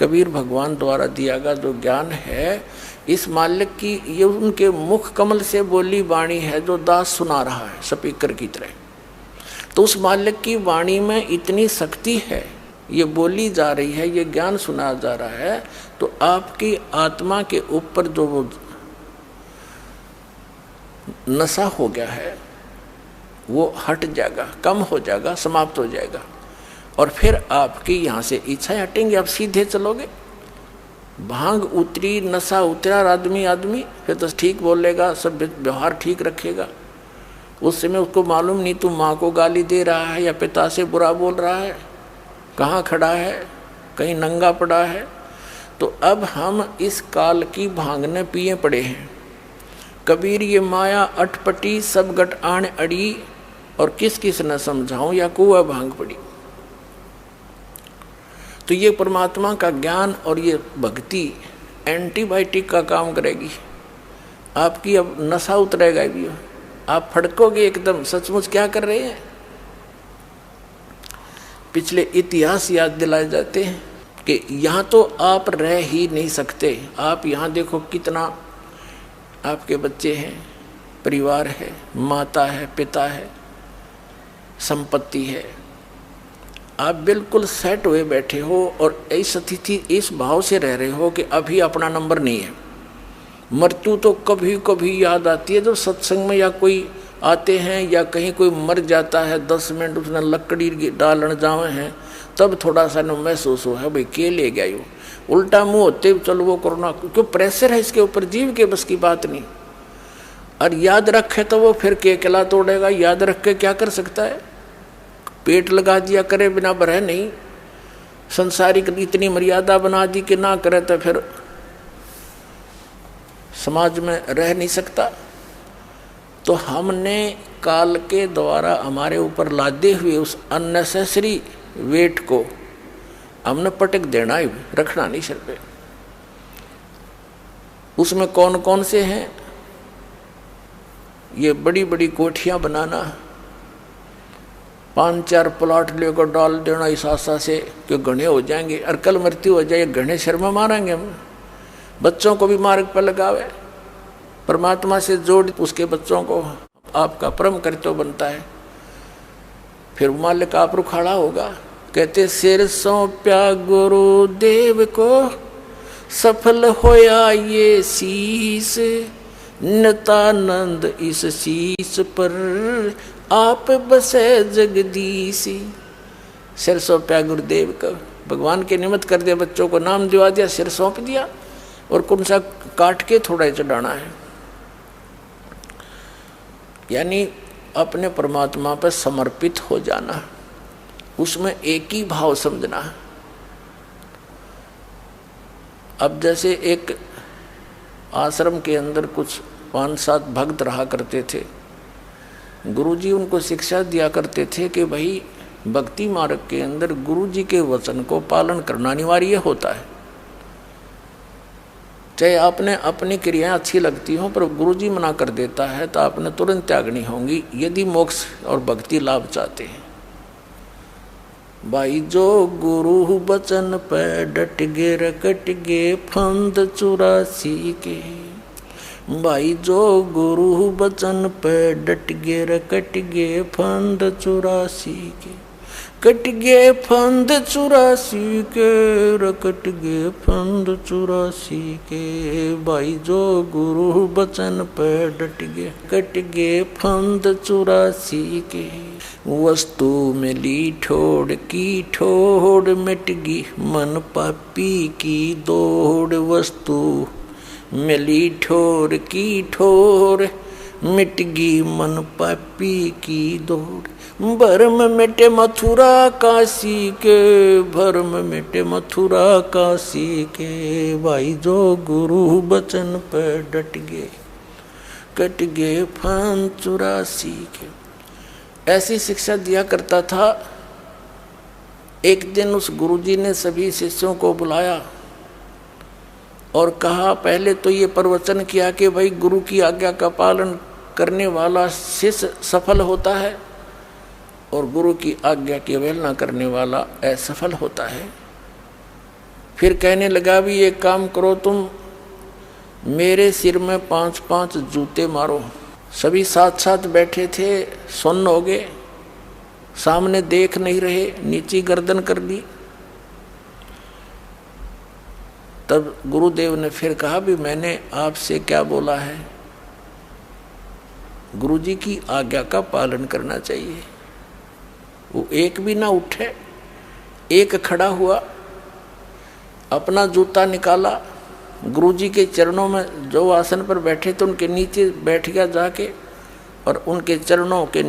कबीर भगवान द्वारा दिया गया जो ज्ञान है, इस मालिक की ये उनके मुख कमल से बोली वाणी है जो दास सुना रहा है स्पीकर की तरह। तो उस मालिक की वाणी में इतनी शक्ति है, ये बोली जा रही है, ये ज्ञान सुना जा रहा है, तो आपकी आत्मा के ऊपर जो वो नशा हो गया है वो हट जाएगा, कम हो जाएगा, समाप्त हो जाएगा। और फिर आपकी यहाँ से इच्छाएं हटेंगी, आप सीधे चलोगे। भांग उतरी, नशा उतरा, आदमी फिर तो ठीक बोलेगा, सब व्यवहार ठीक रखेगा। उस समय उसको मालूम नहीं तू माँ को गाली दे रहा है या पिता से बुरा बोल रहा है, कहाँ खड़ा है, कहीं नंगा पड़ा है। तो अब हम इस काल की भांगने पिए पड़े हैं। कबीर ये माया अटपटी सब गट आण अड़ी, और किस किस न समझाऊं या कुआ भांग पड़ी। तो ये परमात्मा का ज्ञान और ये भक्ति एंटीबायोटिक का काम करेगी। आपकी अब नशा उतरेगा भी, आप फड़कोगे एकदम, सचमुच क्या कर रहे हैं। पिछले इतिहास याद दिलाए जाते हैं कि यहाँ तो आप रह ही नहीं सकते। आप यहाँ देखो कितना आपके बच्चे हैं, परिवार है, माता है, पिता है, संपत्ति है, आप बिल्कुल सेट हुए बैठे हो और इस स्थिति इस भाव से रह रहे हो कि अभी अपना नंबर नहीं है। मृत्यु तो कभी कभी याद आती है जब सत्संग में या कोई आते हैं या कहीं कोई मर जाता है, 10 मिनट उसने लकड़ी डालन जावे हैं, तब थोड़ा सा न महसूस हो है भाई के ले गया यूँ, उल्टा मुँह होते चलो वो कोरोना, क्यों प्रेशर है इसके ऊपर, जीव के बस की बात नहीं। और याद रखे तो वो फिर केकला तोड़ेगा, याद रख के क्या कर सकता है। पेट लगा दिया करे बिना भरे नहीं, संसारिक इतनी मर्यादा बना दी कि ना करे तो फिर समाज में रह नहीं सकता। तो हमने काल के द्वारा हमारे ऊपर लादे हुए उस अननेसेसरी वेट को हमने पटक देना ही, रखना नहीं सिर पे। उसमें कौन कौन से हैं, ये बड़ी बड़ी कोठियां बनाना, 5-4 प्लॉट लेकर डाल देना इस आशा से कि घने हो जाएंगे और कल मृत्यु हो जाए, घने सिर में मारेंगे हम। बच्चों को भी मार्ग पर लगावे, परमात्मा से जोड़, उसके बच्चों को आपका परम कर्तव्य बनता है। फिर मालिक आप रुखाड़ा होगा। कहते सिर सौंप्या गुरुदेव को, सफल होया ये शीस, नितानंद इस शीस पर आप बसे जगदीशी। सिर सौंपया गुरुदेव का, भगवान के निमित्त कर दिया, बच्चों को नाम दिवा दिया, सिर सौंप दिया, और कौन सा काट के थोड़ा ही चढ़ाना है। यानी अपने परमात्मा पर समर्पित हो जाना, उसमें एक ही भाव समझना। अब जैसे एक आश्रम के अंदर कुछ 5-7 भक्त रहा करते थे, गुरुजी उनको शिक्षा दिया करते थे कि भाई भक्ति मार्ग के अंदर गुरुजी के वचन को पालन करना अनिवार्य होता है। चाहे आपने अपनी क्रियाएं अच्छी लगती हों, पर गुरुजी मना कर देता है तो आपने तुरंत त्यागनी होंगी, यदि मोक्ष और भक्ति लाभ चाहते हैं। भाई जो गुरु बचन पे डट गे रकट गे फंद 84 के, भाई जो गुरु बचन पे डट गे रकट गे फंद 84 के, कट गे फंद 84 के, रकट गे फंद 84 के। भाई जो गुरु बचन पे डट गे कट गे फंद 84 के, वस्तु मिली ठोड़ की ठोड़ मिट गई मन पापी की दौड़। वस्तु मिली ठोर की ठोर मिट गई मन पापी की दौड़। भरम मिटे मथुरा काशी के, भरम मिटे मथुरा काशी के। भाई जो गुरु बचन पर डट गए कट गए फंद 84 के। ऐसी शिक्षा दिया करता था। एक दिन उस गुरुजी ने सभी शिष्यों को बुलाया और कहा, पहले तो ये प्रवचन किया कि भाई गुरु की आज्ञा का पालन करने वाला शिष्य सफल होता है और गुरु की आज्ञा की अवहेलना करने वाला असफल होता है। फिर कहने लगा भी एक काम करो तुम, मेरे सिर में 5-5 जूते मारो। सभी साथ साथ बैठे थे, सुन्न हो गए, सामने देख नहीं रहे, नीची गर्दन कर दी। तब गुरुदेव ने फिर कहा भी मैंने आपसे क्या बोला है, गुरुजी की आज्ञा का पालन करना चाहिए। वो एक भी ना उठे, एक खड़ा हुआ, अपना जूता निकाला, गुरुजी के चरणों में जो आसन पर बैठे थे उनके नीचे बैठ गया जाके, और उनके चरणों के